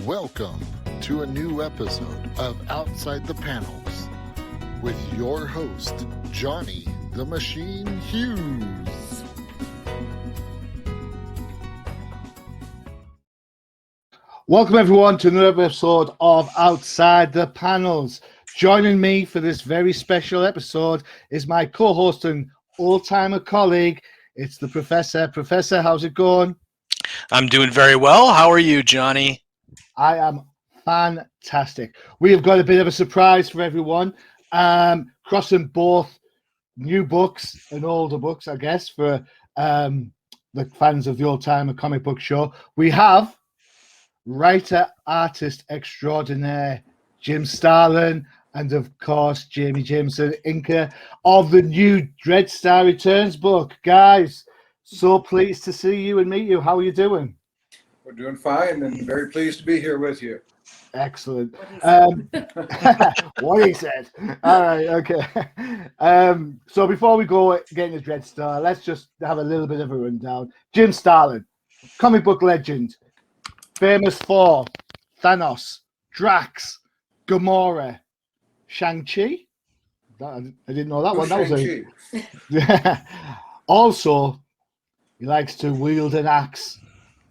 Welcome to a new episode of Outside the Panels with your host, Johnny the Machine Hughes. Welcome everyone to another episode of Outside the Panels. Joining me for this very special episode is my co-host and old-timer colleague. It's the Professor. Professor, how's it going? I'm doing very well. How are you, Johnny? I am fantastic. We have got a bit of a surprise for everyone, crossing both new books and older books, I guess, for the fans of the old-timer comic book show. We have writer, artist extraordinaire Jim Starlin, and of course Jamie Jameson, inker of the new Dreadstar Returns book. Guys, so pleased to see you and meet you. How are you doing? We're doing fine and very pleased to be here with you. Excellent. What he said. All right, okay. So before we go get into Dreadstar, let's just have a little bit of a rundown. Jim Starlin, comic book legend, famous for Thanos, Drax, Gamora, Shang-Chi. I didn't know that one. That was Also, he likes to wield an axe,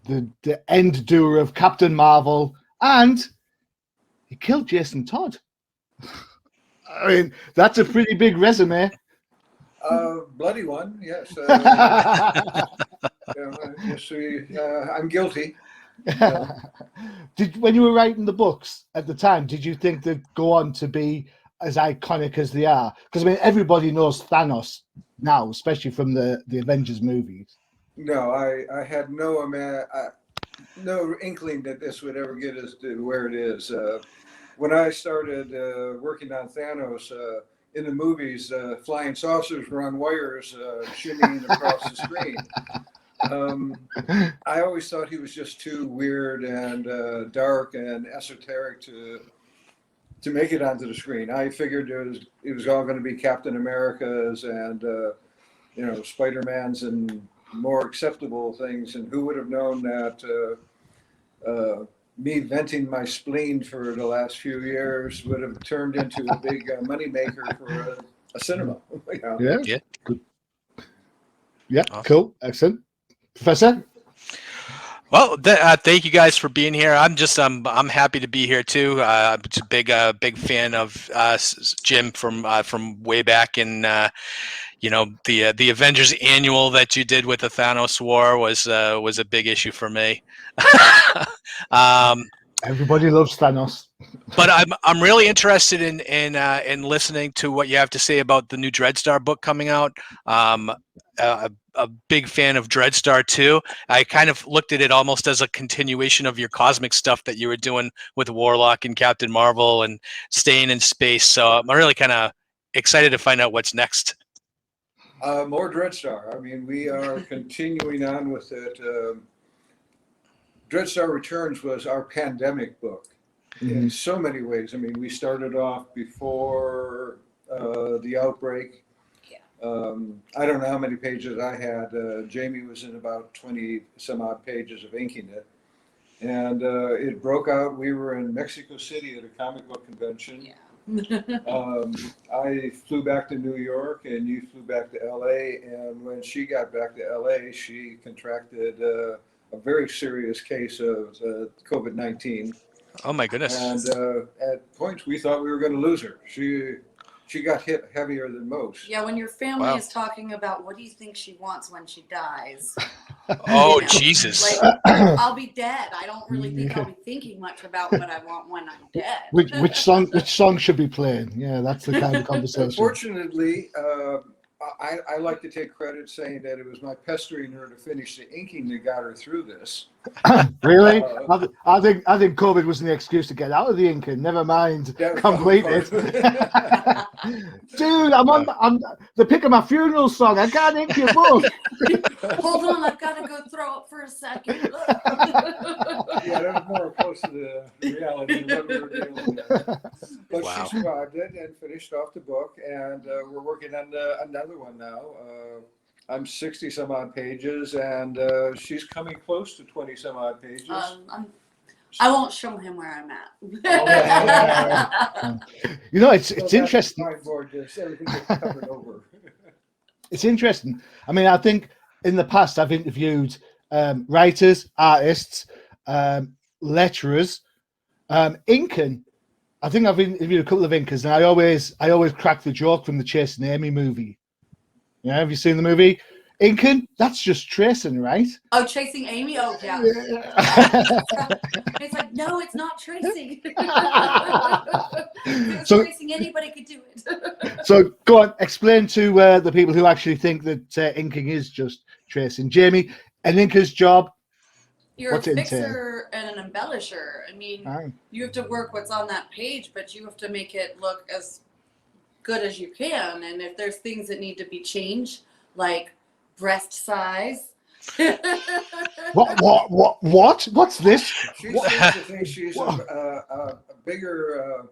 the end doer of Captain Marvel, and he killed Jason Todd. I mean, that's a pretty big resume. Bloody one, yes. I'm guilty. When you were writing the books at the time, did you think they'd go on to be as iconic as they are? Because I mean, everybody knows Thanos now, especially from the Avengers movies. No, I had no inkling that this would ever get us to where it is. When I started working on Thanos in the movies, flying saucers were on wires shimmying across the screen. I always thought he was just too weird and dark and esoteric to make it onto the screen. I figured it was all going to be Captain America's and Spider-Man's and more acceptable things. And who would have known that me venting my spleen for the last few years would have turned into a big moneymaker for a cinema. Yeah. Good. Yeah, Awesome. Cool. Excellent. Professor? Well, thank you guys for being here. I'm happy to be here too. I'm a big fan of Jim from way back in the Avengers annual that you did with the Thanos War was a big issue for me. Everybody loves Thanos. But I'm really interested in listening to what you have to say about the new Dreadstar book coming out. A big fan of Dreadstar too. I kind of looked at it almost as a continuation of your cosmic stuff that you were doing with Warlock and Captain Marvel and staying in space. So I'm really kind of excited to find out what's next. More Dreadstar. I mean, we are continuing on with it. Dreadstar Returns was our pandemic book in so many ways. I mean, we started off before the outbreak. I don't know how many pages I had. Jamie was in about 20 some odd pages of inking it. And it broke out. We were in Mexico City at a comic book convention. I flew back to New York and you flew back to LA. And when she got back to LA, she contracted a very serious case of COVID-19. Oh my goodness. And at points we thought we were going to lose her. She got hit heavier than most. Yeah, when your family is talking about what do you think she wants when she dies? Oh, Jesus. Like, I'll be dead. I don't really think I'll be thinking much about what I want when I'm dead. Which song should be playing? Yeah, that's the kind of conversation. Fortunately, I like to take credit saying that it was my pestering her to finish the inking that got her through this. Really? I think COVID was an excuse to get out of the inking. Never mind, complete it. Dude, they're picking my funeral song. I can't ink your book. Hold on, I've got to go throw up for a second. Yeah, that was more close to the reality of what we were dealing with. But she survived it and finished off the book, and we're working on another one now. I'm 60 some odd pages, and she's coming close to 20 some odd pages. I won't show him where I'm at. You know, it's Well, interesting. that's the board, just everything gets covered over. It's interesting. I mean, I think in the past I've interviewed writers, artists, letterers, inkers. I think I've interviewed a couple of inkers, and I always crack the joke from the Chasing Amy movie. Yeah, have you seen the movie? Inking, that's just tracing, right? Oh, Chasing Amy? Oh, yeah. It's like, no, it's not tracing. If it was tracing, anybody could do it. So go on, explain to the people who actually think that inking is just tracing. Jamie, an inker's job. You're What's a it fixer and an embellisher. I mean, you have to work what's on that page, but you have to make it look as good as you can. And if there's things that need to be changed, like breast size. What? What's this? She seems to think she's a bigger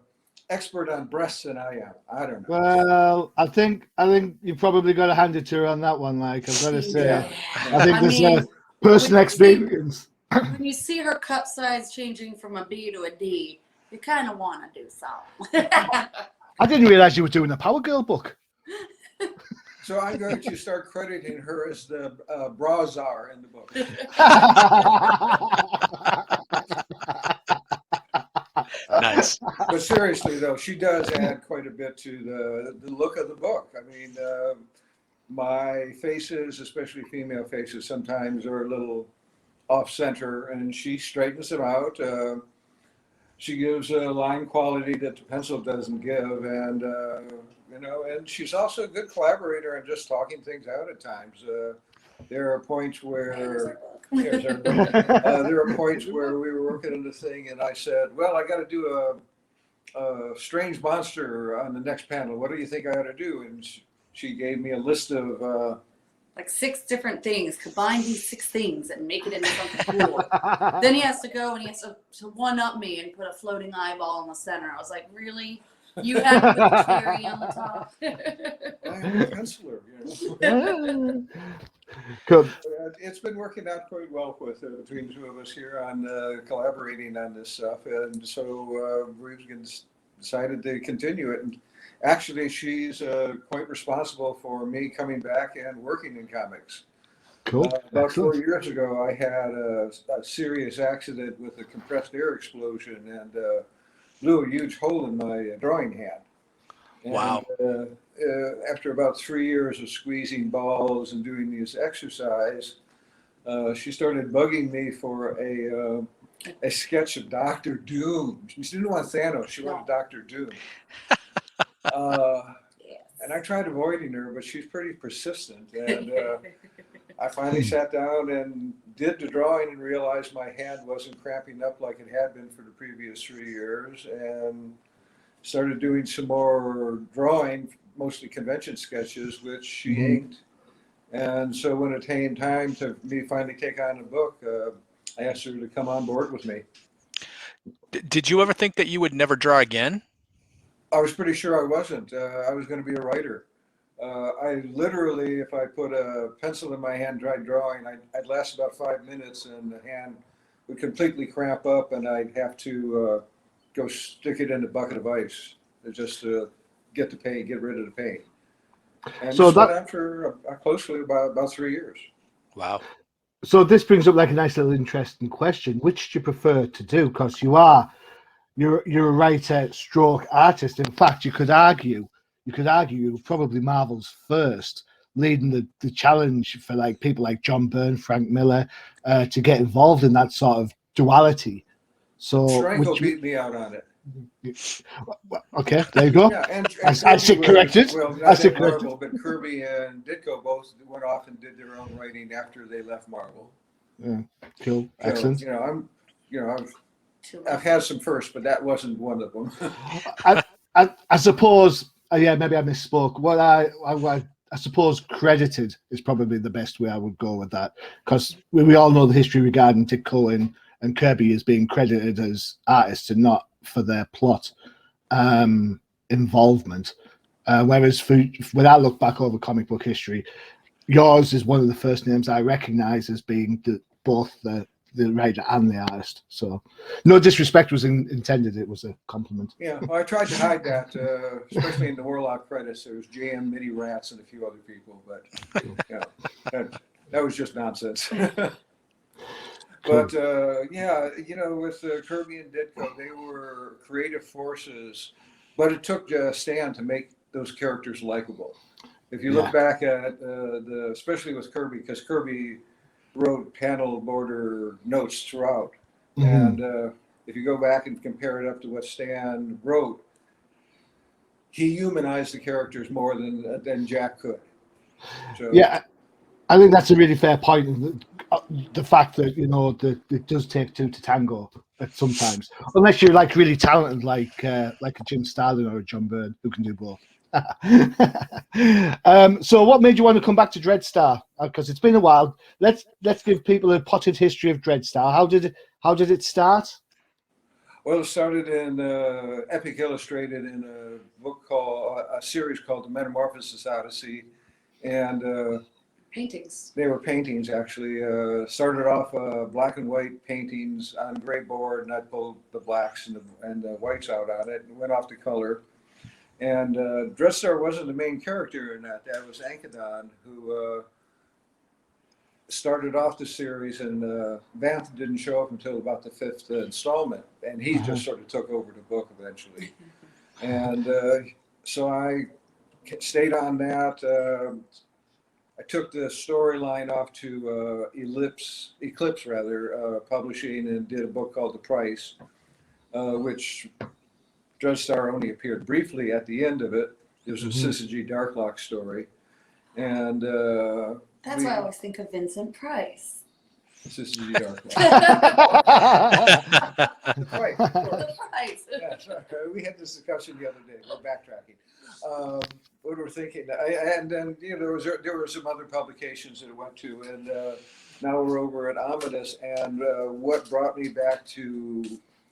expert on breasts than I am. I don't know. Well, I think you probably got to hand it to her on that one. Like I've got to say, Yeah. I think there's a personal experience. When you see her cup size changing from a B to a D, you kind of want to do something. I didn't realize you were doing a Power Girl book. So I'm going to start crediting her as the bra czar in the book. Nice. But seriously, though, she does add quite a bit to the look of the book. I mean, my faces, especially female faces, sometimes are a little off center, and she straightens them out. She gives a line quality that the pencil doesn't give, and and she's also a good collaborator and just talking things out at times. There are points where there are points where we were working on the thing, and I said, "Well, I got to do a strange monster on the next panel. What do you think I ought to do?" And she gave me a list of like 6 different things. Combine these 6 things and make it into something cool. Then he has to go and he has to one-up me and put a floating eyeball in the center. I was like, really? You have to put the cherry on the top. I'm a penciler. Cool. It's been working out quite well with between the two of us here on collaborating on this stuff, and so we've decided to continue it. And actually, she's quite responsible for me coming back and working in comics. Cool. About 4 years ago, I had a serious accident with a compressed air explosion and blew a huge hole in my drawing hand. And, wow. After about 3 years of squeezing balls and doing this exercise, she started bugging me for a sketch of Dr. Doom. She didn't want Thanos, she wanted Dr. Doom. And I tried avoiding her, but she's pretty persistent. And I finally sat down and did the drawing and realized my hand wasn't cramping up like it had been for the previous 3 years, and started doing some more drawing, mostly convention sketches, which she inked. And so when it came time to me finally take on a book, I asked her to come on board with me. Did you ever think that you would never draw again? I was pretty sure I wasn't. I was going to be a writer. I literally, if I put a pencil in my hand, tried drawing, I'd last about 5 minutes and the hand would completely cramp up and I'd have to go stick it in a bucket of ice just to get the pain, get rid of the pain. And so that went on for closely about 3 years. Wow. So this brings up like a nice little interesting question. Which do you prefer to do? Because you're a writer stroke artist. In fact, you could argue you're probably Marvel's first, leading the challenge for like people like John Byrne, Frank Miller, to get involved in that sort of duality. So Strangle beat me out on it. Okay, there you go. Yeah, and I sit corrected. Well, I not sit at corrected. Marvel, but Kirby and Ditko both went off and did their own writing after they left Marvel. Yeah, cool, So, excellent. I've had some firsts, but that wasn't one of them. I suppose, yeah, maybe I misspoke. What I suppose credited is probably the best way I would go with that, because we all know the history regarding Ditko and Kirby as being credited as artists and not for their plot involvement. Whereas when I look back over comic book history, yours is one of the first names I recognize as being both the the writer and the artist. So no disrespect was intended. It was a compliment. Yeah, well, I tried to hide that, especially in the Warlock credits. There was JM, Midi Rats, and a few other people, but that was just nonsense. But yeah, with Kirby and Ditko, they were creative forces, but it took Stan to make those characters likable. If you look back at especially with Kirby, because Kirby wrote panel border notes throughout, and if you go back and compare it up to what Stan wrote, he humanized the characters more than Jack could. So, yeah, I think that's a really fair point. The fact that that it does take two to tango at sometimes, unless you're like really talented, like a Jim Starlin or a John Byrne who can do both. So what made you want to come back to Dreadstar? Because it's been a while. Let's give people a potted history of Dreadstar. How did it start? Well, it started in Epic Illustrated in a series called The Metamorphosis Odyssey, and Paintings. they were paintings actually. Started off black and white paintings on gray board, and I pulled the blacks and the whites out on it, and went off to color. And Dreadstar wasn't the main character in that. That was Ankadon, who started off the series, and Vanth didn't show up until about the 5th installment, and he just sort of took over the book eventually. And so I stayed on that. I took the storyline off to Eclipse Publishing, and did a book called The Price, which Dreadstar only appeared briefly at the end of it. It was a Syzygy Darklock story. And that's why I always think of Vincent Price. Syzygy Darklock. The Price. The Price. Yeah, we had this discussion the other day. We're backtracking. What we're thinking, and then there were some other publications that I went to, and now we're over at Ominous. And what brought me back to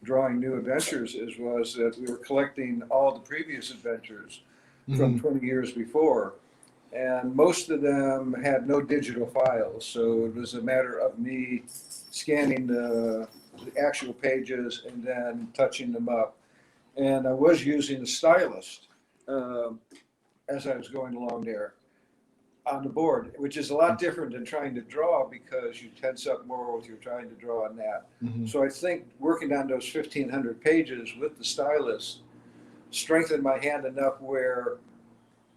drawing new adventures was that we were collecting all the previous adventures from 20 years before, and most of them had no digital files, so it was a matter of me scanning the actual pages and then touching them up. And I was using the stylist as I was going along there on the board, which is a lot different than trying to draw, because you tense up more with you're trying to draw on that. So I think working on those 1,500 pages with the stylus strengthened my hand enough where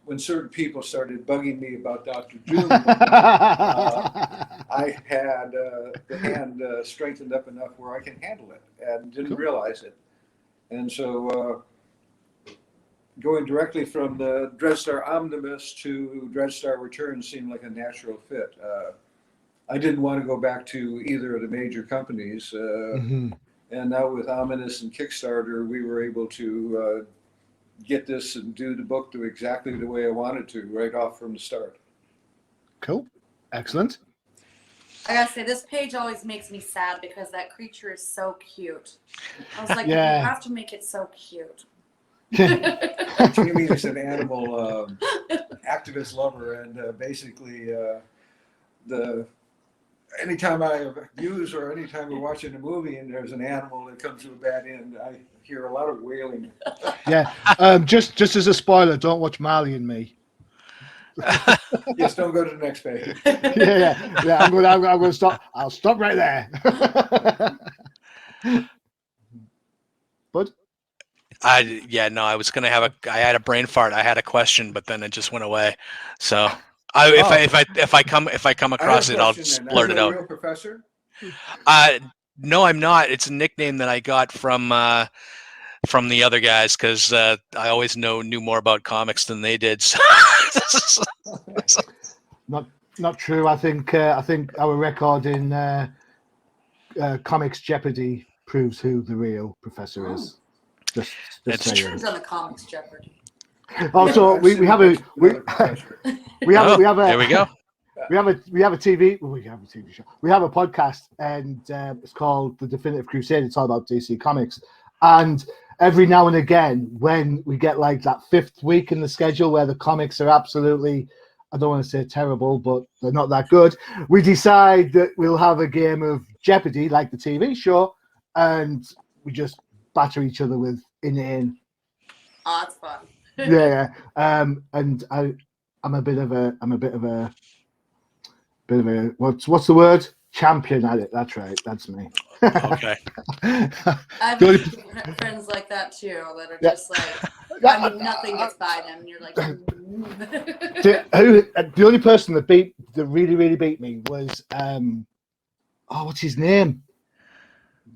when certain people started bugging me about Dr. Doom, I had the hand strengthened up enough where I can handle it and didn't realize it. And so going directly from the Dreadstar Omnibus to Dreadstar Returns seemed like a natural fit. I didn't want to go back to either of the major companies. And now with Ominous and Kickstarter, we were able to get this and do the book to exactly the way I wanted to right off from the start. Cool. Excellent. I gotta say, this page always makes me sad because that creature is so cute. I was like, Yeah. you have to make it so cute. Jamie is an animal activist lover, and basically anytime I use or anytime we're watching a movie and there's an animal that comes to a bad end, I hear a lot of wailing. Yeah. Just as a spoiler, don't watch Marley and Me. Yes, don't go to the next page. Yeah. I'm going to stop. I'll stop right there. But I was gonna have I had a brain fart. I had a question, but then it just went away. So if I come across it, I'll just blurt it out. Real professor? No, I'm not. It's a nickname that I got from the other guys, because I always knew more about comics than they did. So. not true. I think our record in Comics Jeopardy proves who the real professor is. Just It's saying. true. Who's on the Comics Jeopardy? Also, we have a There we go. We have a TV show. We have a podcast, and it's called The Definitive Crusade. It's all about DC Comics. And every now and again, when we get like that 5th week in the schedule where the comics are absolutely, I don't want to say terrible, but they're not that good, we decide that we'll have a game of Jeopardy, like the TV show, and we just batter each other with inane. Oh, it's fun. Yeah, and I'm a bit of a what's the word? Champion at it. That's right. That's me. Okay. I've The only- friends like that too, that are Yeah. just like, I mean, nothing gets by them, and you're like, the only person that really beat me was what's his name?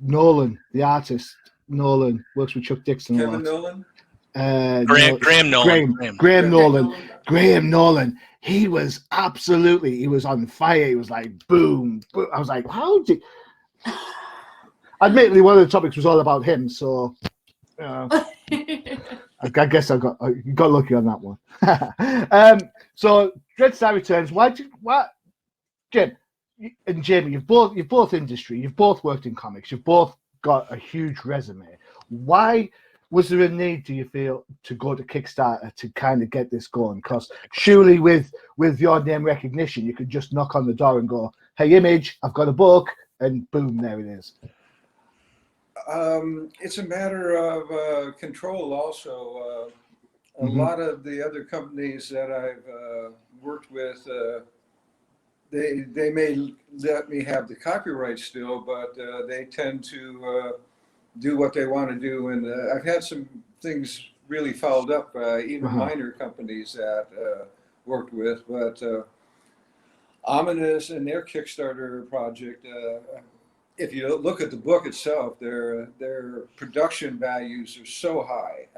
Nolan, the artist. Nolan works with Chuck Dixon a lot. Kevin Nolan? Graham Nolan. Graham Nolan. Nolan. Graham Nolan. He was on fire. He was like boom, boom. I was like, how did? Admittedly, one of the topics was all about him, so I guess I got lucky on that one. So Dreadstar Returns. Jim and Jamie, you've both industry. You've both worked in comics. You've both got a huge resume. Why was there a need, do you feel, to go to Kickstarter to kind of get this going? Because surely with your name recognition, you could just knock on the door and go, "Hey, Image, I've got a book," and boom, there it is. It's a matter of control also. A lot of the other companies that I've worked with, they may let me have the copyright still, but they tend to do what they want to do. And I've had some things really fouled up, even minor companies that worked with, but Ominous and their Kickstarter project, if you look at the book itself, their production values are so high.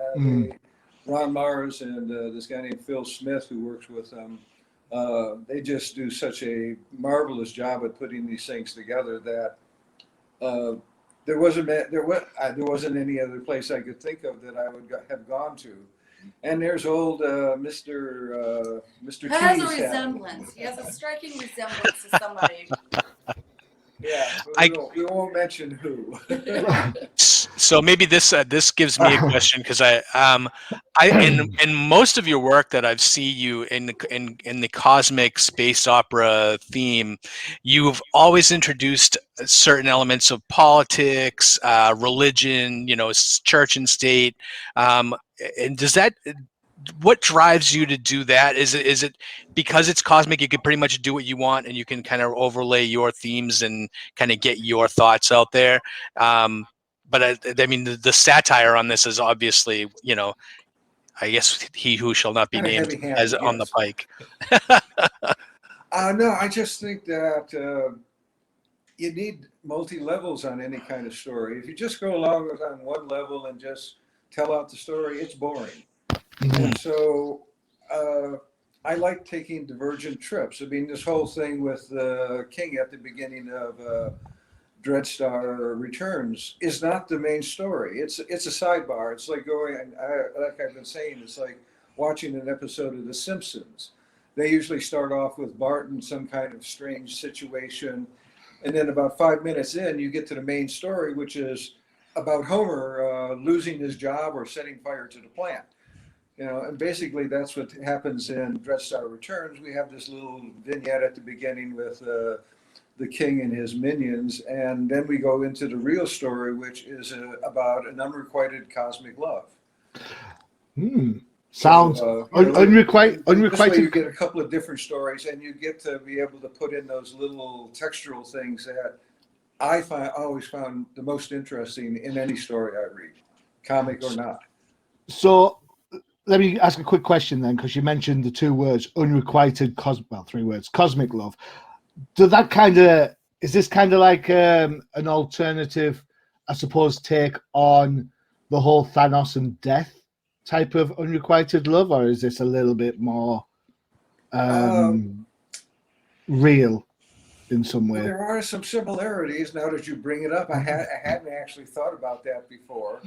Ron Mars and this guy named Phil Smith, who works with them, they just do such a marvelous job at putting these things together that there wasn't any other place I could think of that I would have gone to. And there's old Mr. has a T's hat. resemblance. He has a striking resemblance to somebody. Yeah, we won't mention who. So maybe this gives me a question, because I in most of your work that I've seen you in the cosmic space opera theme, you've always introduced certain elements of politics, religion, church and state, and what drives you to do that? Is it because it's cosmic, you can pretty much do what you want and you can kind of overlay your themes and kind of get your thoughts out there? But I mean, the satire on this is obviously, I guess he who shall not be named as on the pike. No, I just think that you need multi-levels on any kind of story. If you just go along on one level and just tell out the story, it's boring. And so I like taking divergent trips. I mean, this whole thing with the king at the beginning of Dreadstar Returns is not the main story. It's a sidebar. It's like like I've been saying, it's like watching an episode of The Simpsons. They usually start off with Bart in some kind of strange situation, and then about 5 minutes in, you get to the main story, which is about Homer losing his job or setting fire to the plant. And basically that's what happens in Dreadstar Returns. We have this little vignette at the beginning with the king and his minions, and then we go into the real story, which is about an unrequited cosmic love. Sounds unrequited. This way you get a couple of different stories, and you get to be able to put in those little textual things that I always found the most interesting in any story I read, comic or not. So let me ask a quick question then, because you mentioned the two words, unrequited, 3 words, cosmic love. Is this kind of like an alternative, I suppose, take on the whole Thanos and death type of unrequited love, or is this a little bit more real in some way? Well, there are some similarities now that you bring it up. I hadn't actually thought about that before.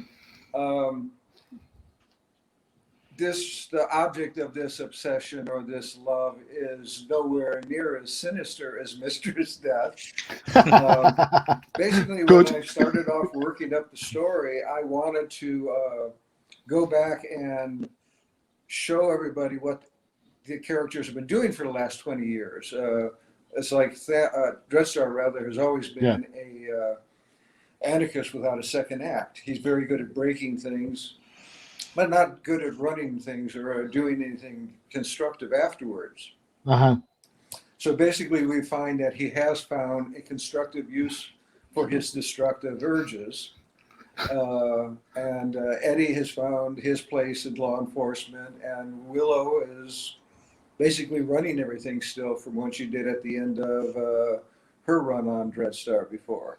The object of this obsession or this love is nowhere near as sinister as Mistress Death. Basically, when I started off working up the story, I wanted to go back and show everybody what the characters have been doing for the last 20 years. It's like Dreadstar rather has always been a anarchist without a second act. He's very good at breaking things, but not good at running things or doing anything constructive afterwards. Uh-huh. So basically, we find that he has found a constructive use for his destructive urges. And Eddie has found his place in law enforcement, and Willow is basically running everything still from what she did at the end of her run on Dreadstar before.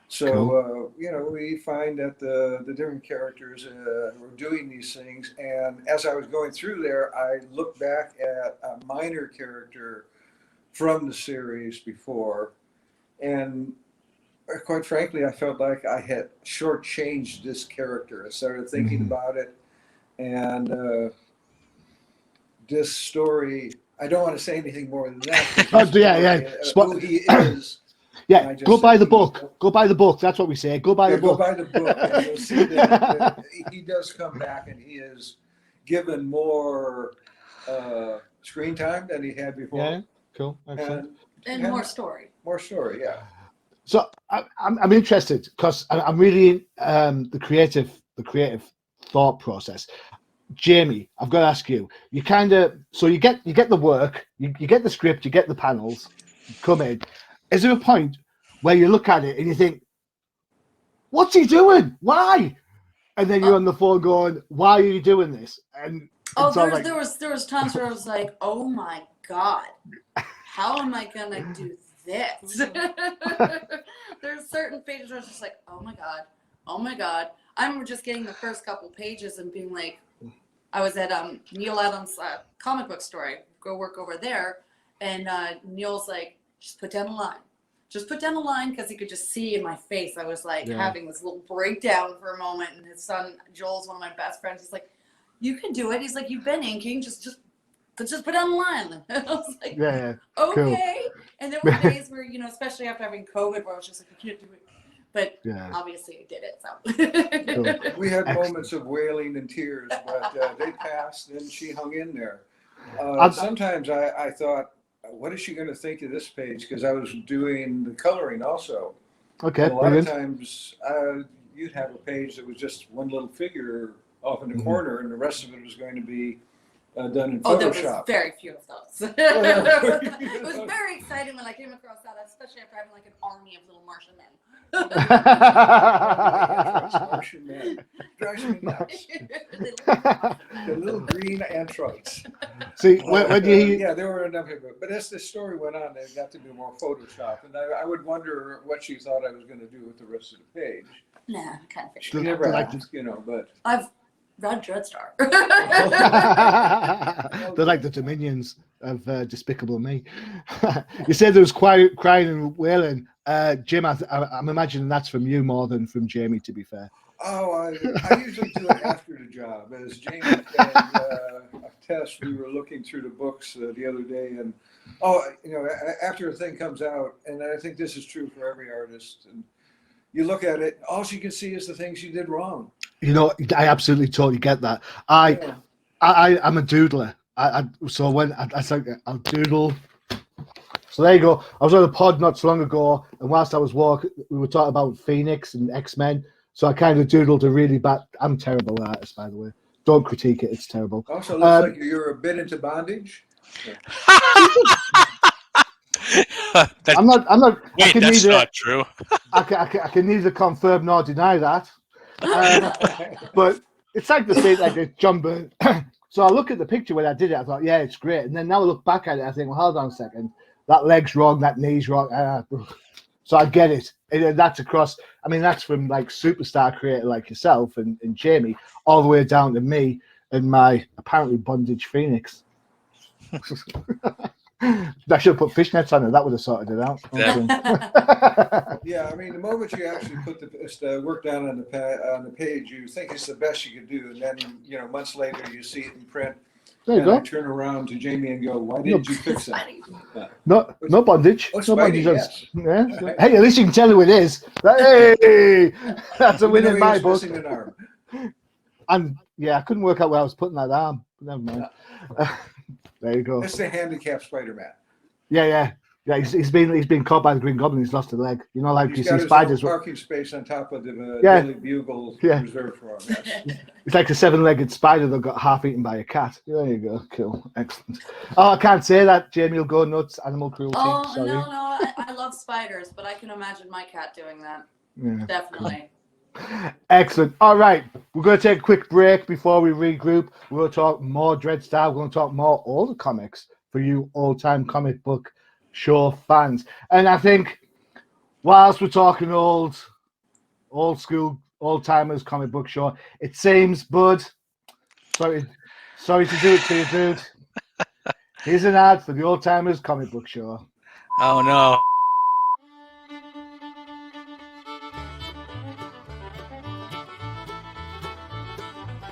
So, Cool. we find that the different characters were doing these things. And as I was going through there, I looked back at a minor character from the series before. And quite frankly, I felt like I had shortchanged this character. I started thinking about it. And this story, I don't want to say anything more than that. Who he is. Yeah, go buy the book. Go buy the book. That's what we say. Go buy the book. Go buy the book, and you'll see that he does come back, and he is given more screen time than he had before. Yeah, cool. Excellent. And more story. More story, yeah. So I'm interested because I'm really the creative thought process. Jamie, I've got to ask you. You kind of you get the work, you get the script, you get the panels, you come in. Is there a point where you look at it and you think, "What's he doing? Why?" And then you're on the phone going, "Why are you doing this?" And there was times where I was like, "Oh my God, how am I gonna do this?" There's certain pages where I was just like, "Oh my God." I remember just getting the first couple pages and being like, I was at Neil Adams' comic book store. I go work over there, and Neil's like, "Just put down a line. Just put down a line," because he could just see in my face. I was like having this little breakdown for a moment, and his son Joel's one of my best friends. He's like, "You can do it." He's like, "You've been inking. Just put down a line." And I was like, okay. Cool. And there were days where, especially after having COVID, where I was just like, "I can't do it." But obviously I did it. So Cool. We had moments of wailing and tears, but they passed, and she hung in there. Sometimes I thought, what is she going to think of this page? Because I was doing the coloring also. Okay. And a lot of times you'd have a page that was just one little figure off in the corner, and the rest of it was going to be done in Photoshop. There was very few of those. It was very exciting when I came across that, especially after having like an army of little Martian men. Martian men. Drives me nuts. The little green androids. See, when you there were enough of it. But as the story went on, they got to be more Photoshop, and I would wonder what she thought I was going to do with the rest of the page. Nah, kind of She never asked, but I've read Dreadstar. They're like the Dominions of Despicable Me. You said there was crying and wailing. Jim, I'm imagining that's from you more than from Jamie, to be fair. Oh, I usually do it after the job. As Jamie said, a test, we were looking through the books the other day, and after a thing comes out, and I think this is true for every artist, and you look at it, all she can see is the things you did wrong. I absolutely totally get that. I'm a doodler. So when I said I'll doodle. So there you go. I was on a pod not so long ago, and whilst I was walking, we were talking about Phoenix and X-Men. So I kind of doodled a really bad. I'm a terrible artist, by the way. Don't critique it; it's terrible. Also, looks like you're a bit into bondage. I'm not. Wait, that's not true. I can neither confirm nor deny that. But it's like the thing, like a jumper. So I look at the picture when I did it. I thought, yeah, it's great. And then now I look back at it, I think, well, hold on a second. That leg's wrong. That knee's wrong. So I get it. And that's across. I mean, that's from like superstar creator like yourself and Jamie, all the way down to me and my apparently bondage Phoenix. I should have put fishnets on it. That would have sorted it out. Yeah, I mean, the moment you actually put the work down on the page, you think it's the best you could do, and then months later you see it in print. There you go. I turn around to Jamie and go, "Why didn't you fix that?" No bondage. Oh, No bondage. yes. Yeah. Hey, at least you can tell who it is. Hey, that's a win in my book. Missing an arm. And yeah, I couldn't work out where I was putting that arm. Never mind. There you go. That's the handicapped Spider-Man. Yeah. Yeah, he's been caught by the Green Goblin. He's lost a leg. You know, like He's you got see his spiders. own parking space on top of the Yeah. Daily Bugle Yeah. reserved for him. Yes. It's like a 7-legged spider that got half eaten by a cat. There you go. Cool. Excellent. Oh, I can't say that. Jamie will go nuts. Animal cruelty. Oh, Sorry. no. I love spiders, but I can imagine my cat doing that. Yeah. Definitely. Excellent. All right. We're going to take a quick break before we regroup. We're going to talk more Dreadstar. We're going to talk more older comics for you old-time comic book show fans. And I think whilst we're talking old school, old-timers comic book show, it seems, Bud, sorry to do it to you, dude. Here's an ad for the old-timers comic book show. Oh no.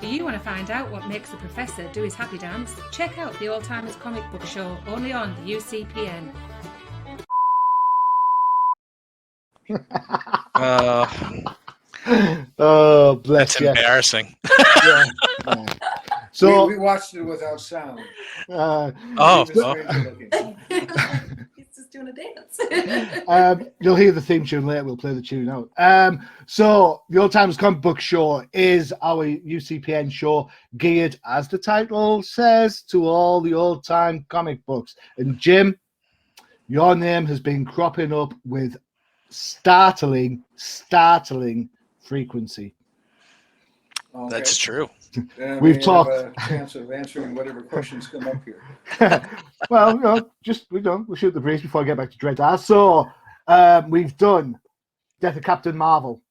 Do you want to find out what makes the professor do his happy dance? Check out the Old Timers Comic Book Show, only on the UCPN. Oh, bless That's you. embarrassing. Yeah. So we watched it without sound. uh, Oh, He was strange looking. He's just doing a dance. you'll hear the theme tune later. We'll play the tune out. So the Old Timers Comic Book Show is our UCPN show geared, as the title says, to all the old-time comic books. And Jim, your name has been cropping up with startling frequency. Okay. That's true. And We've we talked. have a chance of answering whatever questions come up here. Well, you know, we'll shoot the breeze before I get back to Dreadstar. So we've done Death of Captain Marvel.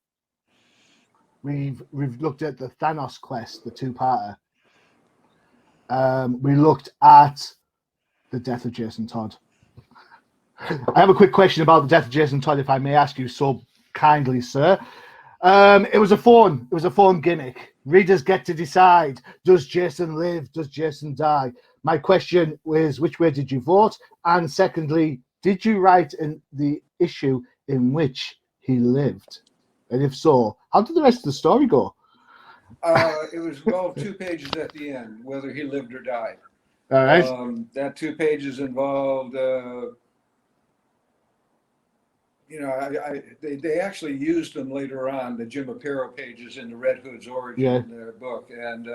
We've looked at the Thanos quest, the 2-parter. We looked at the death of Jason Todd. I have a quick question about the death of Jason Todd, if I may ask you so kindly, sir. It was a phone gimmick. Readers get to decide: does Jason live? Does Jason die? My question was, which way did you vote? And secondly, did you write in the issue in which he lived? And if so, how did the rest of the story go? It was involved 2 pages at the end, whether he lived or died. All right. That 2 pages involved, they actually used them later on, the Jim Aparo pages in the Red Hood's origin book. And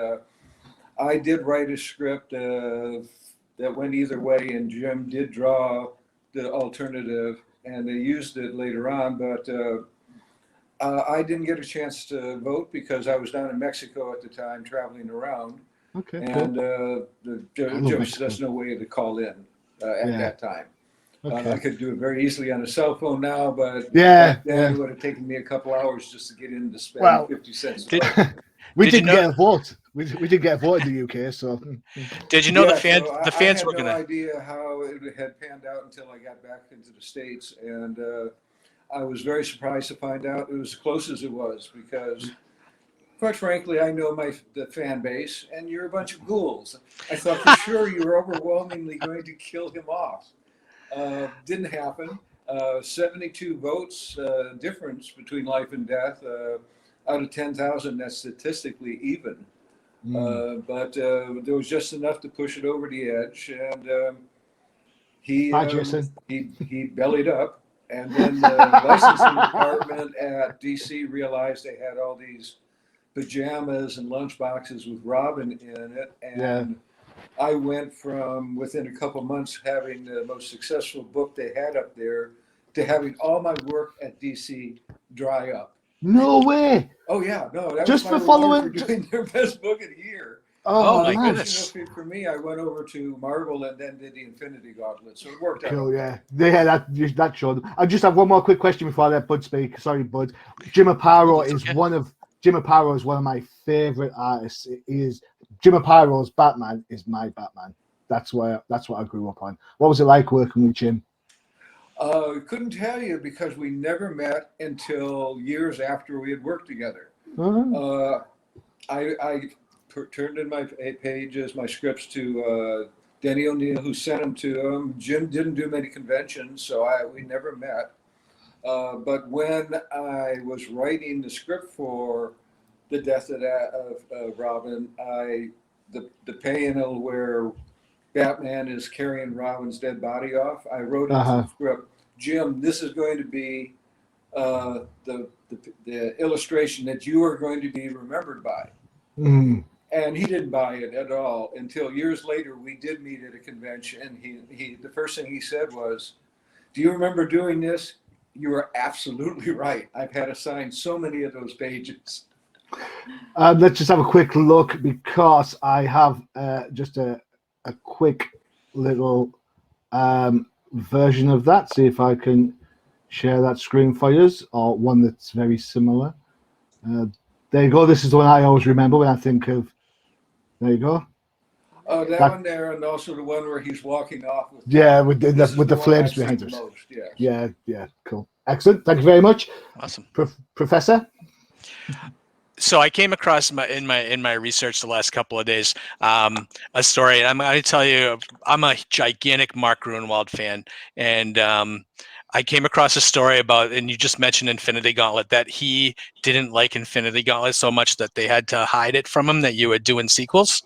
I did write a script that went either way, and Jim did draw the alternative, and they used it later on. But I didn't get a chance to vote because I was down in Mexico at the time, traveling around. Okay. And Cool. the judge does no way to call in at that time. Okay. I could do it very easily on a cell phone now, but Yeah, back then it would have taken me a couple hours just to get in to spend 50 cents. We Did you didn't know- get a vote. We did get a vote in the UK, so Did you know the fans I had were no gonna? idea how it had panned out until I got back into the States, and I was very surprised to find out it was as close as it was, because quite frankly, I know the fan base, and you're a bunch of ghouls. I thought for sure you were overwhelmingly going to kill him off. Didn't happen. 72 votes difference between life and death. Out of 10,000, that's statistically even. But there was just enough to push it over the edge, and he bellied up. And then the licensing department at DC realized they had all these pajamas and lunch boxes with Robin in it, and I went from within a couple months having the most successful book they had up there to having all my work at DC dry up. no way. Oh yeah, no, that Just was my for reward following- for doing their best book of the year. Oh my man. goodness. Fortunately for me, I went over to Marvel and then did the Infinity Gauntlet, so it worked out. Cool, yeah. That showed. I just have one more quick question before I let Bud speak. Sorry, Bud. Jim Aparo is one of my favorite artists. Jim Aparo's Batman is my Batman. That's what I grew up on. What was it like working with Jim? Couldn't tell you because we never met until years after we had worked together. I turned in my pages, my scripts to Denny O'Neil, who sent them to him. Jim didn't do many conventions, so we never met. But when I was writing the script for the death of Robin, the panel where Batman is carrying Robin's dead body off. I wrote into the script, Jim, this is going to be the illustration that you are going to be remembered by. And he didn't buy it at all until years later. We did meet at a convention. He the first thing he said was, "Do you remember doing this?" You are absolutely right. I've had to sign so many of those pages. Let's just have a quick look, because I have just a quick little version of that. See if I can share that screen for you, or one that's very similar. There you go. This is the one I always remember when I think of. There you go. Oh, that one there, and also the one where he's walking off with the flames behind us. Yeah, cool, excellent. Thank you very much. Awesome, Professor. So I came across in my research the last couple of days a story, and I'm going to tell you, I'm a gigantic Mark Gruenwald fan, and I came across a story about, and you just mentioned Infinity Gauntlet, that he didn't like Infinity Gauntlet so much that they had to hide it from him that you were doing sequels.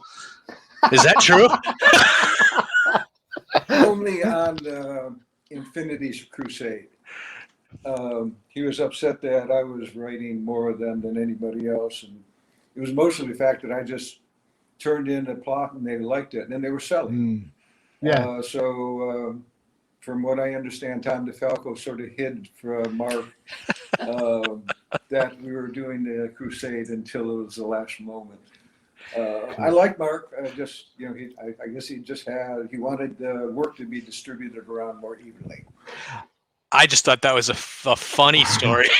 Is that true? Only on Infinity Crusade. He was upset that I was writing more of them than anybody else, and it was mostly the fact that I just turned in a plot and they liked it, and then they were selling. So from what I understand, Tom DeFalco sort of hid from Mark that we were doing the Crusade until it was the last moment. I like Mark. I guess he wanted the work to be distributed around more evenly. I just thought that was a funny story.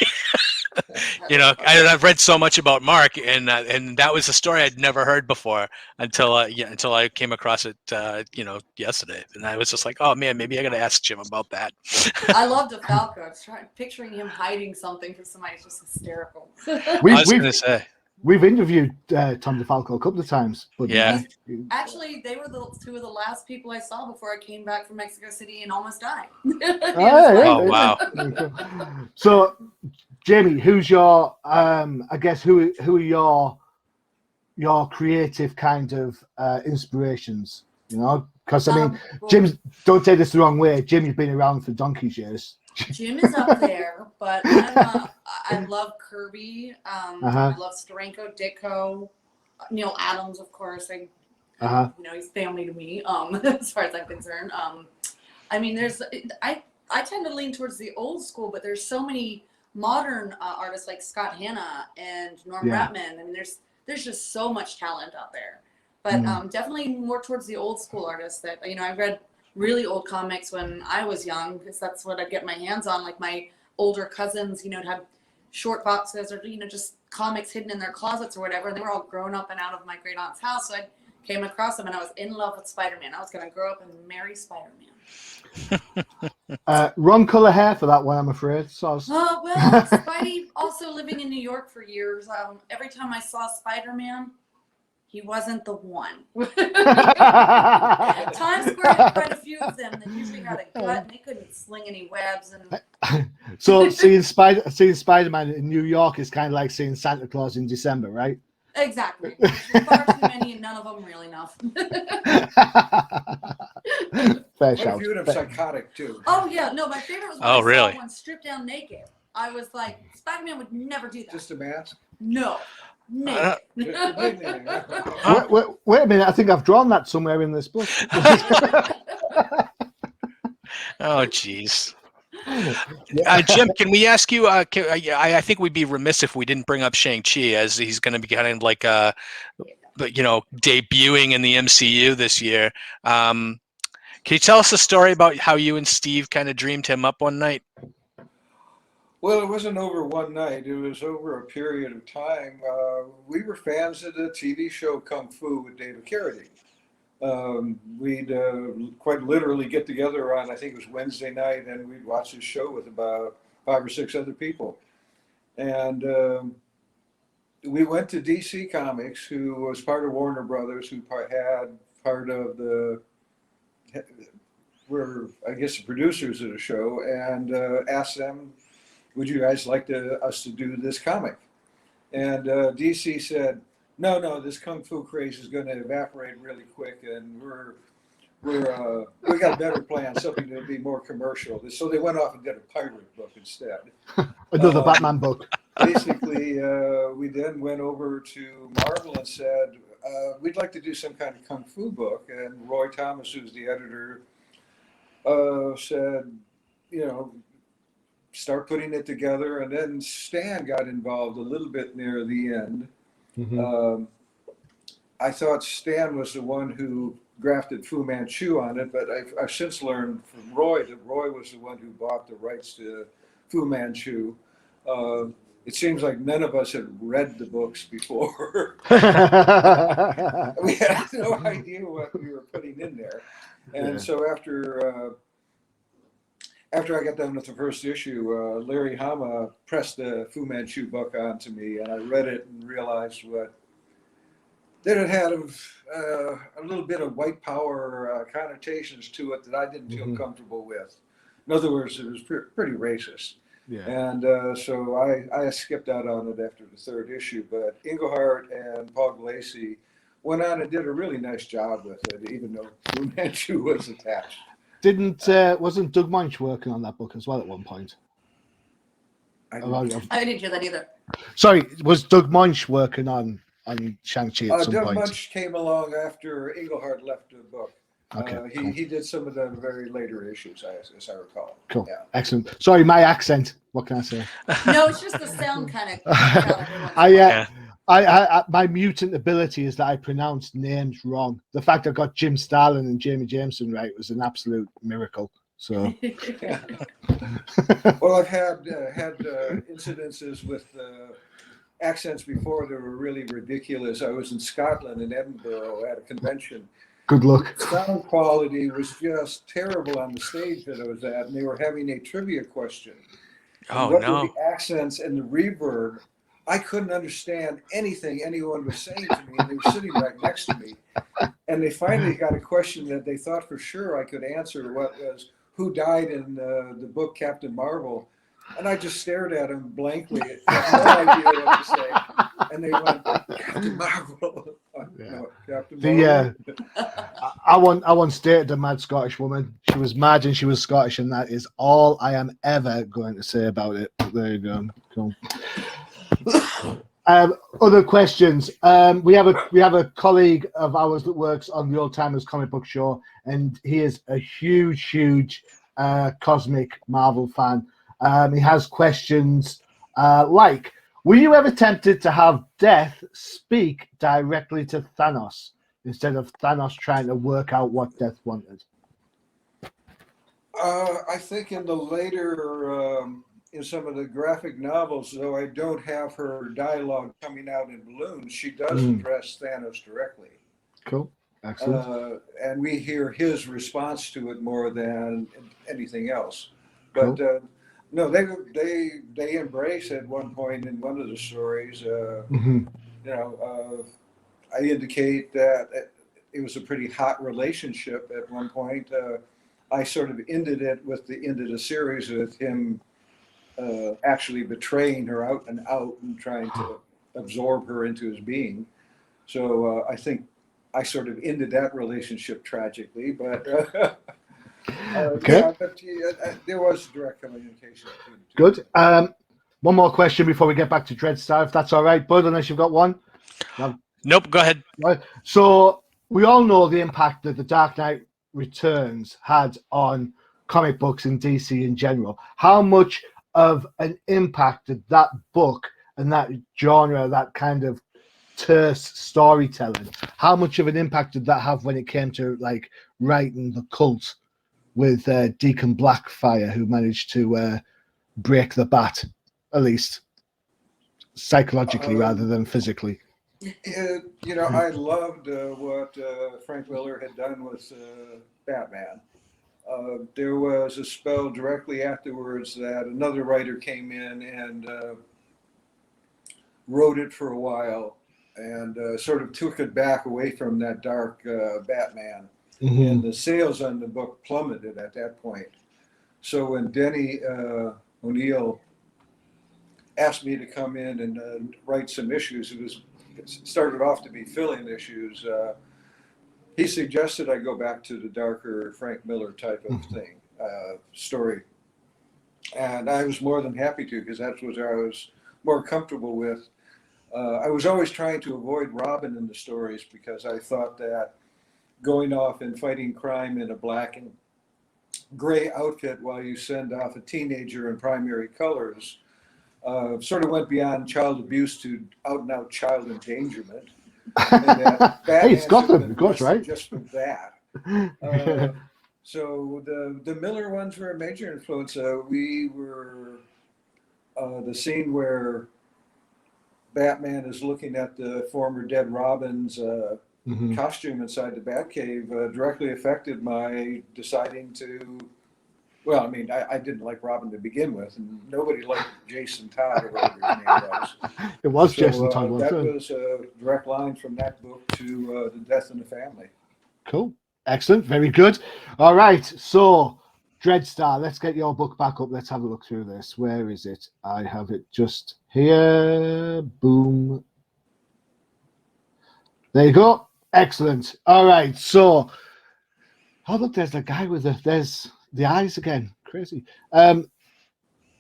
I've read so much about Mark, and that was a story I'd never heard before until I came across it, yesterday, and I was just like, oh man, maybe I got to ask Jim about that. I love DeFalco. I was picturing him hiding something from somebody. It's just hysterical. I was going to say. We've interviewed Tom DeFalco a couple of times. But yeah. Actually, they were two of the last people I saw before I came back from Mexico City and almost died. Wow. So, Jamie, who's your, who are your creative kind of inspirations? Because Jim's, don't take this the wrong way, Jimmy's been around for donkey's years. Jim is up there, but I love Kirby. I love Steranko, Ditko, Neil Adams, of course. He's family to me, as far as I'm concerned. I tend to lean towards the old school, but there's so many modern artists like Scott Hanna and Norm Ratman. I mean, there's just so much talent out there. But definitely more towards the old school artists that, I read really old comics when I was young, because that's what I'd get my hands on. Like my older cousins, would have short boxes or, just comics hidden in their closets or whatever. And they were all grown up and out of my great aunt's house. So I came across them and I was in love with Spider-Man. I was going to grow up and marry Spider-Man. Wrong color hair for that one, I'm afraid. Well, Spidey also living in New York for years. Every time I saw Spider-Man, he wasn't the one. Times Square had quite a few of them that usually had a gut and they couldn't sling any webs. And so seeing Spider-Man in New York is kind of like seeing Santa Claus in December, right? Exactly. Far too many and none of them real enough. Fair shout. I viewed him psychotic too. Oh yeah, no, my favorite was when I saw one stripped down naked. I was like, Spider-Man would never do that. Just a mask? No. Naked. Wait a minute, I think I've drawn that somewhere in this book. Oh, jeez. Jim, can we ask you? I think we'd be remiss if we didn't bring up Shang-Chi, as he's going to be kind of like, debuting in the MCU this year. Can you tell us a story about how you and Steve kind of dreamed him up one night? Well, it wasn't over one night. It was over a period of time. We were fans of the TV show Kung Fu with David Carradine. We'd quite literally get together on, I think it was Wednesday night, and we'd watch this show with about 5 or 6 other people. And we went to DC Comics, who was part of Warner Brothers, who had part of were, I guess, the producers of the show, and asked them, would you guys like us to do this comic? And DC said, no, this Kung Fu craze is going to evaporate really quick, and we got a better plan, something that would be more commercial. So they went off and did a pirate book instead. Another Batman book. Basically, we then went over to Marvel and said, we'd like to do some kind of kung fu book. And Roy Thomas, who's the editor, said, start putting it together. And then Stan got involved a little bit near the end. Mm-hmm. I thought Stan was the one who grafted Fu Manchu on it, but I've since learned from Roy that Roy was the one who bought the rights to Fu Manchu. It seems like none of us had read the books before. We had no idea what we were putting in there. And so after I got done with the first issue, Larry Hama pressed the Fu Manchu book onto me, and I read it and realized that it had a little bit of white power connotations to it that I didn't feel comfortable with. In other words, it was pretty racist. Yeah. And so I skipped out on it after the third issue, but Englehart and Paul Gulacy went on and did a really nice job with it, even though Fu Manchu was attached. Wasn't Doug Moench working on that book as well at one point? I didn't hear that either. Sorry, was Doug Moench working on Shang-Chi at some Doug point? Moench came along after Englehart left the book. Okay, he did some of the very later issues, as I recall. Cool, yeah. Excellent. Sorry, my accent. What can I say? No, it's just the sound kind of. My mutant ability is that I pronounce names wrong. The fact I got Jim Starlin and Jamie Jameson right was an absolute miracle. So, well, I've had incidences with accents before that were really ridiculous. I was in Scotland, in Edinburgh, at a convention. Good luck. The sound quality was just terrible on the stage that I was at, and they were having a trivia question. Oh, what no. were the accents and the reverb? I couldn't understand anything anyone was saying to me, and they were sitting right next to me. And they finally got a question that they thought for sure I could answer, what was, who died in the book Captain Marvel? And I just stared at them blankly, had no idea what to say. And they went, Captain Marvel. Yeah. No, Captain Marvel. I once dated a mad Scottish woman. She was mad and she was Scottish, and that is all I am ever going to say about it. But there you go. Cool. Other questions. We have a colleague of ours that works on the Old Timers Comic Book Show, and he is a huge cosmic Marvel fan. He has questions like, were you ever tempted to have Death speak directly to Thanos instead of Thanos trying to work out what Death wanted? I think in the later, in some of the graphic novels, though I don't have her dialogue coming out in balloons, she does address Thanos directly. Cool. Excellent. And we hear his response to it more than anything else. But Cool. no, they embrace at one point in one of the stories. I indicate that it was a pretty hot relationship at one point. I sort of ended it with the end of the series with him actually betraying her out and trying to absorb her into his being. So I think I sort of ended that relationship tragically, but okay. Yeah, but there was direct communication. Good. One more question before we get back to Dreadstar, if that's all right, Bud, unless you've got one. No. Nope, go ahead. Right. So we all know the impact that The Dark Knight Returns had on comic books and DC in general. How much of an impact did that book and that genre, that kind of terse storytelling, how much of an impact did that have when it came to like writing The Cult with Deacon Blackfire, who managed to break the bat, at least psychologically rather than physically? I loved what Frank Miller had done with Batman. There was a spell directly afterwards that another writer came in and wrote it for a while and sort of took it back away from that dark Batman. And the sales on the book plummeted at that point. So when Denny O'Neil asked me to come in and write some issues, it started off to be fill-in issues. he suggested I go back to the darker Frank Miller type of thing, story. And I was more than happy to, because that's what I was more comfortable with. I was always trying to avoid Robin in the stories because I thought that going off and fighting crime in a black and gray outfit while you send off a teenager in primary colors sort of went beyond child abuse to out and out child endangerment. And that Hey, it's Gotham, of course, right? Just for that. So the Miller ones were a major influence. We were the scene where Batman is looking at the former dead Robin's costume inside the Batcave directly affected my deciding to. Well, I mean, I didn't like Robin to begin with, and nobody liked Jason Todd or whatever his name was. It was So, Jason Todd. That was a direct line from that book to The Death in the Family. Cool. Excellent. Very good. All right. So, Dreadstar, let's get your book back up. Let's have a look through this. Where is it? I have it just here. Boom. There you go. Excellent. All right. So, oh, look, there's the guy with there's the eyes again. Crazy.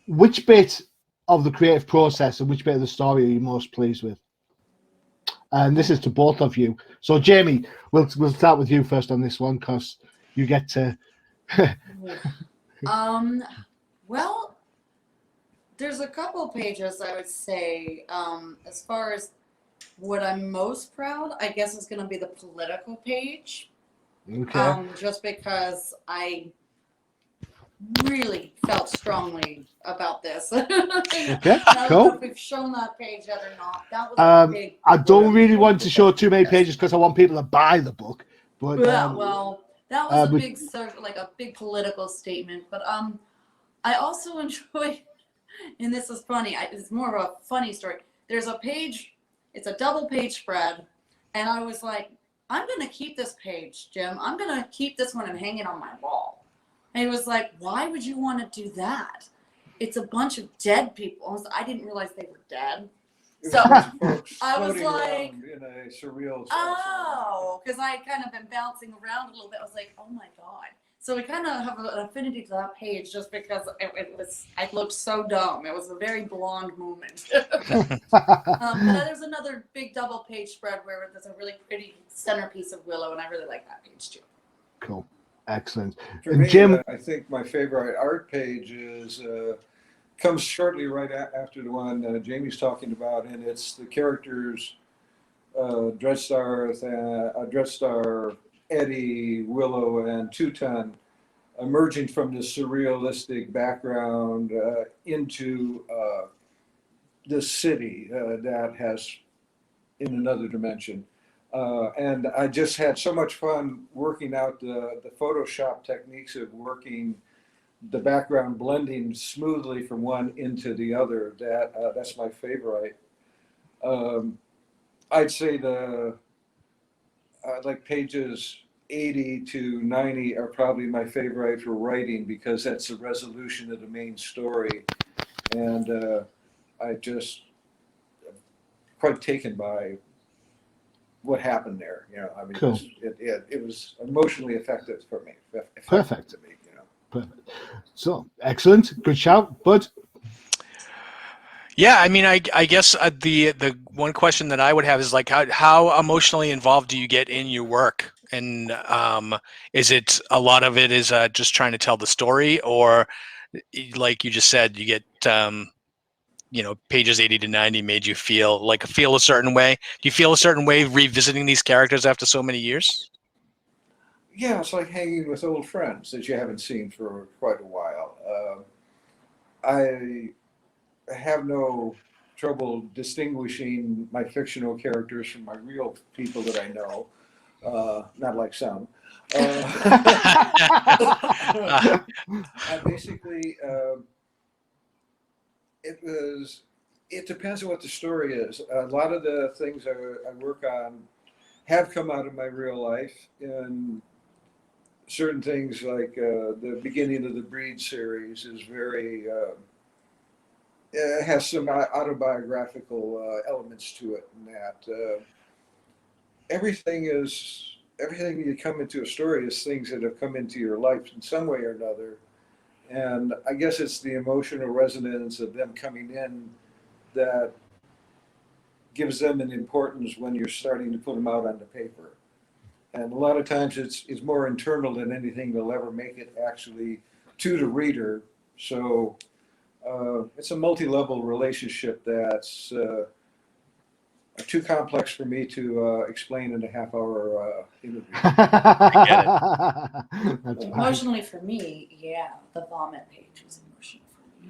Which bit of the creative process and which bit of the story are you most pleased with? And this is to both of you. So, Jamie, we'll start with you first on this one because you get to. Well, there's a couple pages I would say. As far as what I'm most proud, I guess is going to be the political page. Okay. Just because I really felt strongly about this. Okay, I don't cool. know if we've shown that page yet or not. That was a big. I don't really want to show too many pages because I want people to buy the book. But Yeah, well, that was a big, like a big political statement. But I also enjoy, and this is funny. It's more of a funny story. There's a page. It's a double page spread, and I was like, I'm gonna keep this page, Jim. I'm gonna keep this one and hang it on my wall. And he was like, why would you want to do that? It's a bunch of dead people. I didn't realize they were dead. So I was like, in a surreal. oh, because I had kind of been bouncing around a little bit. I was like, oh my God. So we kind of have an affinity to that page just because I looked so dumb. It was a very blonde moment. But there's another big double page spread where there's a really pretty centerpiece of Willow, and I really like that page too. Cool. Excellent. For me, Jim, I think my favorite art page is comes shortly right after the one Jamie's talking about, and it's the characters Dreadstar, Eddie, Willow, and Teuton emerging from the surrealistic background into the city that has in another dimension. And I just had so much fun working out the Photoshop techniques of working the background blending smoothly from one into the other. That's my favorite. I'd say like pages 80 to 90 are probably my favorite for writing because that's the resolution of the main story. And I just quite taken by what happened there. I mean, cool. It was emotionally effective for me. Perfect. To me, Perfect. So, excellent. Good shout, Bud. Yeah, I mean, I guess the one question that I would have is like how emotionally involved do you get in your work, and is it a lot of it is just trying to tell the story, or like you just said, you get pages 80 to 90 made you feel a certain way? Do you feel a certain way revisiting these characters after so many years? Yeah, it's like hanging with old friends that you haven't seen for quite a while. I have no trouble distinguishing my fictional characters from my real people that I know. Not like some. Basically, it depends on what the story is. A lot of the things I work on have come out of my real life, and certain things like the beginning of the Breed series is very it has some autobiographical elements to it, and that everything is everything you come into a story is things that have come into your life in some way or another. And I guess it's the emotional resonance of them coming in that gives them an importance when you're starting to put them out on the paper. And a lot of times it's more internal than anything will ever make it actually to the reader. So it's a multi-level relationship that's too complex for me to explain in a half-hour interview. That's fine. Emotionally for me, yeah, the vomit page was emotional for me.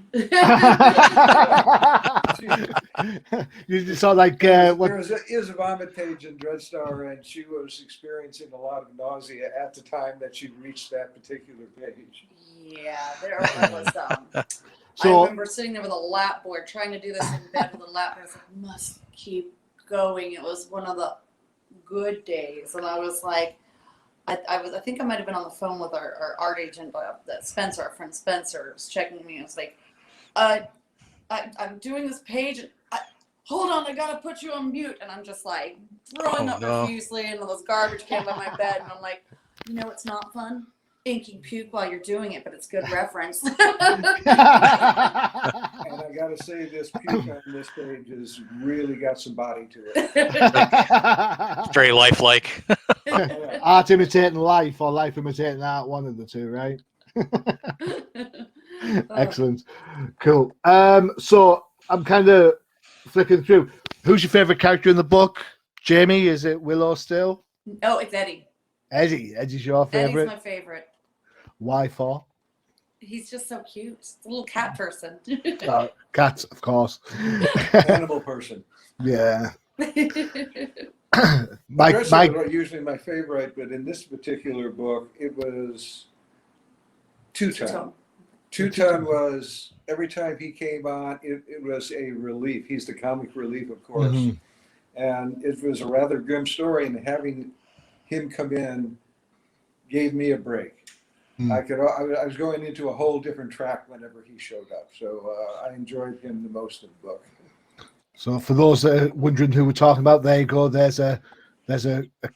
You saw like what? There is a vomit page in Dreadstar, and she was experiencing a lot of nausea at the time that she reached that particular page. Yeah, there was. I So remember sitting there with a lap board, trying to do this in bed with a lap board. I was like, must keep going. It was one of the good days, and I was like, I think I might have been on the phone with our art agent, Spencer, our friend Spencer, was checking me. I was like, I'm doing this page. And hold on, I gotta put you on mute. And I'm just like throwing up profusely into those garbage cans by my bed. And I'm like, you know, it's not fun inking puke while you're doing it, but it's good reference. And I gotta say, this puke on this page has really got some body to it. It's very lifelike. Art imitating life or life imitating art, one of the two, right? Excellent. Cool. So I'm kind of flicking through. Who's your favorite character in the book? Jamie, is it Willow still? Oh, it's Eddie. Eddie's your favorite? Eddie's my favorite. Why for? He's just so cute. He's a little cat person. Cats, of course. Animal person. Yeah. Mike Mike. Usually my favorite, but in this particular book, it was Two-Tone. Two-Tone was, every time he came on, it was a relief. He's the comic relief, of course. Mm-hmm. And it was a rather grim story, and having him come in gave me a break. I was going into a whole different track whenever he showed up. So I enjoyed him the most in the book. So for those that are wondering who we're talking about, there you go. There's a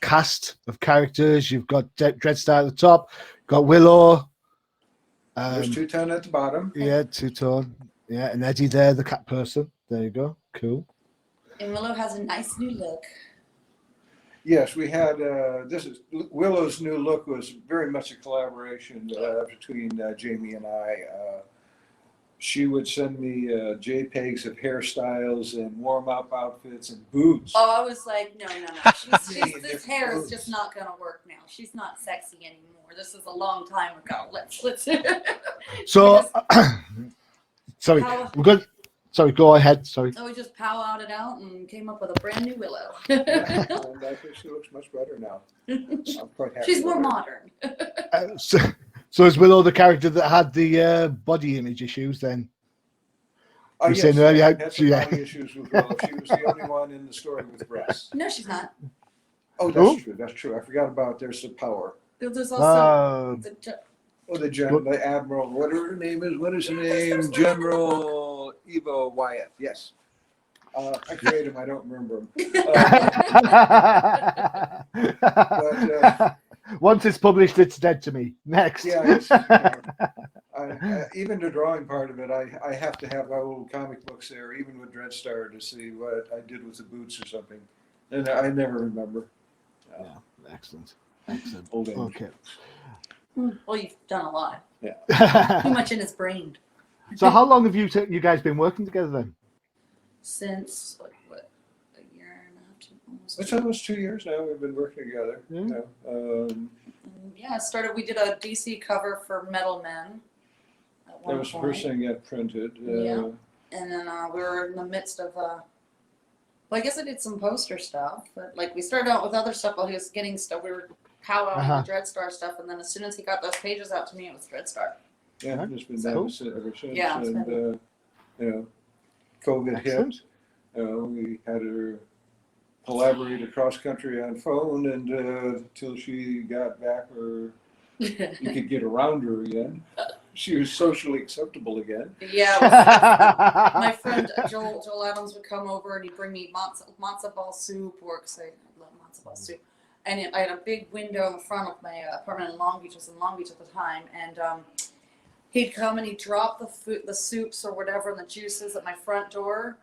cast of characters. You've got Dreadstar at the top, got Willow. There's Two-Tone at the bottom. Yeah, Two-Tone. Yeah, and Eddie there, the cat person. There you go. Cool. And Willow has a nice new look. Yes, we had Willow's new look was very much a collaboration between Jamie and I. She would send me JPEGs of hairstyles and warm-up outfits and boots. Oh, I was like, no. This hair is just not gonna work now. She's not sexy anymore. This is a long time ago. Let's. So, sorry, we're good. Sorry, go ahead. Sorry. So we just powwowed it out and came up with a brand new Willow. And I think she looks much better now. I'm quite happy. She's more modern. So is Willow the character that had the body image issues then? Yes, saying earlier, I had some body issues with Willow. She was the only one in the story with breasts. No, she's not. Oh, that's true. That's true. I forgot about there's the power. There's also The Admiral, whatever her name is. What is her name? General Evo Wyatt. Yes. I created him. I don't remember him. Once it's published, it's dead to me. Next. Yeah. Even the drawing part of it, I have to have my old comic books there, even with Dreadstar, to see what I did with the boots or something. And I never remember. Yeah. Excellent. Old age. Okay. Well, you've done a lot. Yeah. Too much in his brain. So how long have you guys been working together then? Since a year and a half, almost. It's almost 2 years now we've been working together. Yeah, we did a DC cover for Metal Men. That was the first thing that printed. Yeah. And then we were in the midst of, well, I guess I did some poster stuff, but like we started out with other stuff while he was getting stuff. We were powwowing the Dreadstar stuff, and then as soon as he got those pages out to me, it was Dreadstar. Yeah, I've just been ever since. Yeah, and COVID Excellent. hit. We had her collaborate across country on phone, and till she got back where you could get around her again. She was socially acceptable again. Yeah, my friend Joel Adams would come over and he'd bring me matzo ball soup, or because I love matzo ball soup, and I had a big window in the front of my apartment in Long Beach. I was in Long Beach at the time, and he'd come and he'd drop the soups or whatever and the juices at my front door,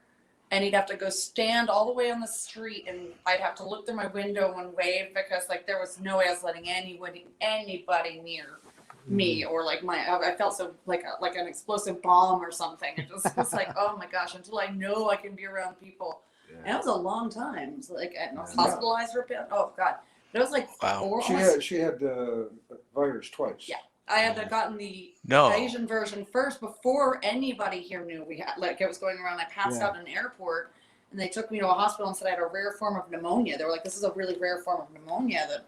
and he'd have to go stand all the way on the street, and I'd have to look through my window and wave because like there was no way I was letting anybody near me, or like I felt so like an explosive bomb or something. It just was like, oh my gosh, until I know I can be around people. Yeah. And it was a long time. It was like I was hospitalized for a bit. Oh God, it was like wow. She had the virus twice. Yeah. I had gotten the Asian version first before anybody here knew we had, like it was going around. I passed out in an airport and they took me to a hospital and said I had a rare form of pneumonia. They were like, this is a really rare form of pneumonia that,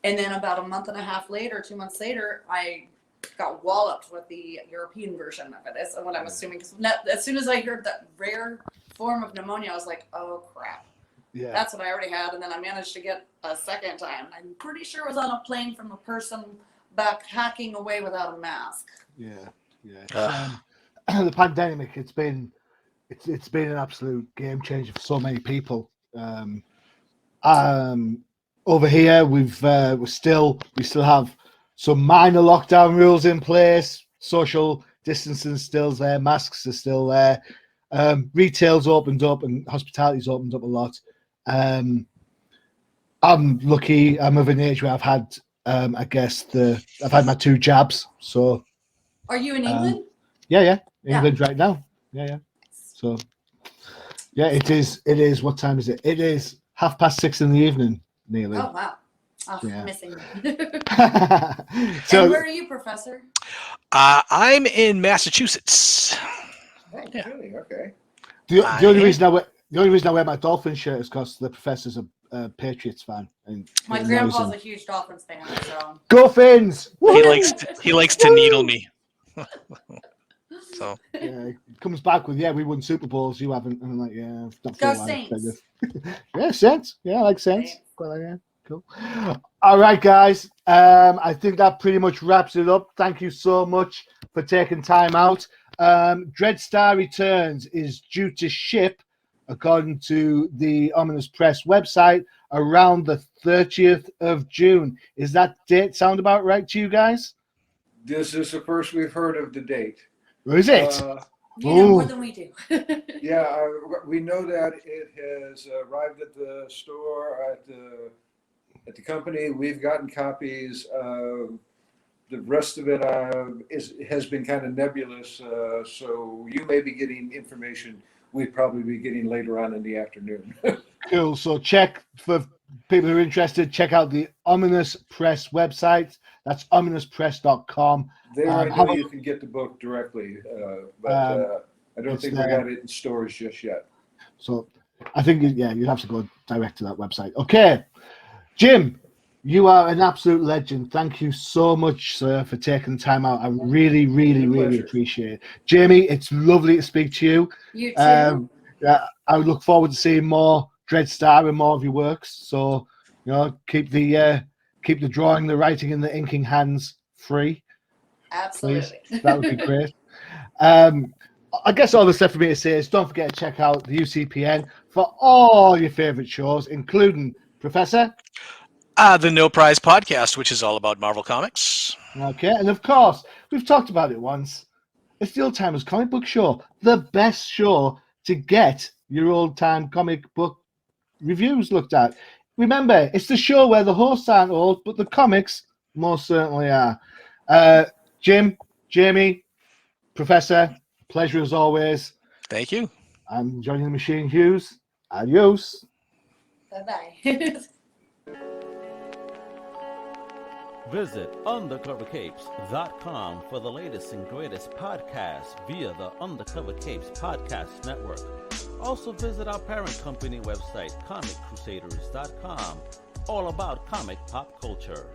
and then about a month and a half later, 2 months later, I got walloped with the European version of it. Is what I'm assuming. Because as soon as I heard that rare form of pneumonia, I was like, oh crap. Yeah. That's what I already had. And then I managed to get a second time. I'm pretty sure it was on a plane from a person back hacking away without a mask. The pandemic, it's been an absolute game changer for so many people. Over here we still have some minor lockdown rules in place. Social distancing still there, masks are still there. Retail's opened up and hospitality's opened up a lot. I'm lucky. I'm of an age where I've had I've had my 2 jabs. So, are you in England? England right now. So, it is. What time is it? It is 6:30 in the evening, nearly. Oh wow! Missing. So, and where are you, Professor? I'm in Massachusetts. Oh, really? Okay. The only reason I wear my Dolphins shirt is because the Professor's a Patriots fan. And my grandpa's a huge Dolphins fan, so go Fins! He likes to needle me. So it comes back with we won Super Bowls, you haven't, and I'm like go Saints. Saints. I like Saints. Cool. All right, guys. I think that pretty much wraps it up. Thank you so much for taking time out. Dreadstar Returns is due to ship, according to the Ominous Press website, around the 30th of June. Is that date sound about right to you guys? This is the first we've heard of the date. Or is it? You know more than we do. We know that it has arrived at the store, at the company. We've gotten copies. The rest of it has been kind of nebulous. So you may be getting information we'd probably be getting later on in the afternoon. Cool. So check, for people who are interested, check out the Ominous Press website. That's ominouspress.com. There I know you can get the book directly, but I don't think we got it in stores just yet. So I think, you'd have to go direct to that website. Okay. Jim, you are an absolute legend. Thank you so much, sir, for taking time out. I really, really, really appreciate it. Jamie, it's lovely to speak to you. You too. I would look forward to seeing more Dreadstar and more of your works. So, keep the drawing, the writing, and the inking hands free. Absolutely. Please. That would be great. I guess all the stuff for me to say is don't forget to check out the UCPN for all your favorite shows, including Professor. The No Prize Podcast, which is all about Marvel Comics. Okay, and of course, we've talked about it once. It's the Old Timers Comic Book Show, the best show to get your old-time comic book reviews looked at. Remember, it's the show where the hosts aren't old, but the comics most certainly are. Jim, Jamie, Professor, pleasure as always. Thank you. I'm Johnny the Machine Hughes. Adios. Bye-bye. Visit undercovercapes.com for the latest and greatest podcasts via the Undercover Capes Podcast Network. Also visit our parent company website, comiccrusaders.com, all about comic pop culture.